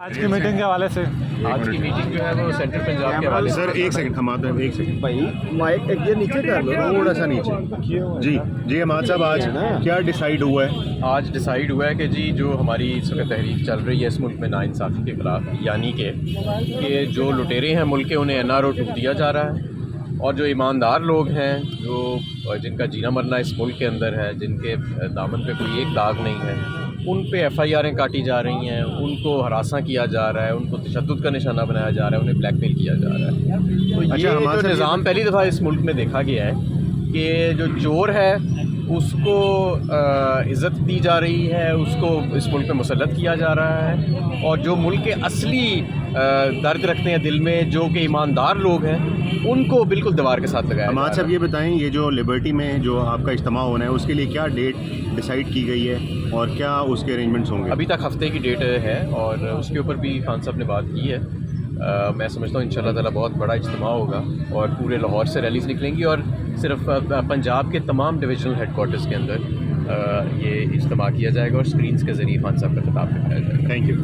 آج کی میٹنگ کے حوالے سے آج کی میٹنگ جو ہے وہ سینٹرل پنجاب کے حوالے سے سر ایک سیکنڈ ہم آتے ہیں، ایک سیکنڈ بھائی مائک ایک نیچے کر لو تھوڑا سا نیچے. جی حماد صاحب، آج کیا ڈیسائیڈ ہوا ہے؟ آج ڈیسائیڈ ہوا ہے کہ جی جو ہماری اس وقت تحریک چل رہی ہے اس ملک میں ناانصافی کے خلاف، یعنی کہ جو لٹیرے ہیں ملک کے انہیں این آر او ٹو دیا جا رہا ہے، اور جو ایماندار لوگ ہیں، جو جن کا جینا مرنا اس ملک کے اندر ہے، جن کے دامن پہ کوئی ایک داغ نہیں ہے، ان پہ ایف آئی آریں کاٹی جا رہی ہیں، ان کو ہراساں کیا جا رہا ہے، ان کو تشدد کا نشانہ بنایا جا رہا ہے، انہیں بلیک میل کیا جا رہا ہے. تو یہ جو نظام پہلی دفعہ اس ملک میں دیکھا گیا ہے کہ جو چور ہے اس کو عزت دی جا رہی ہے، اس کو اس ملک میں مسلط کیا جا رہا ہے، اور جو ملک کے اصلی درد رکھتے ہیں دل میں، جو کہ ایماندار لوگ ہیں، ان کو بالکل دیوار کے ساتھ لگایا. حماد صاحب یہ بتائیں، یہ جو لبرٹی میں جو آپ کا اجتماع ہونا ہے اس کے لیے کیا ڈیٹ ڈیسائیڈ کی گئی ہے اور کیا اس کے ارینجمنٹس ہوں گے؟ ابھی تک ہفتے کی ڈیٹ ہے اور اس کے اوپر بھی خان صاحب نے بات کی ہے. میں سمجھتا ہوں انشاءاللہ تعالیٰ بہت بڑا اجتماع ہوگا اور پورے لاہور سے ریلیز نکلیں گی، اور صرف پنجاب کے تمام ڈویژنل ہیڈ کوارٹرز کے اندر یہ اجتماع کیا جائے گا اور اسکرینز کے ذریعے خان صاحب کا خطاب دکھایا جائے گا. Thank you.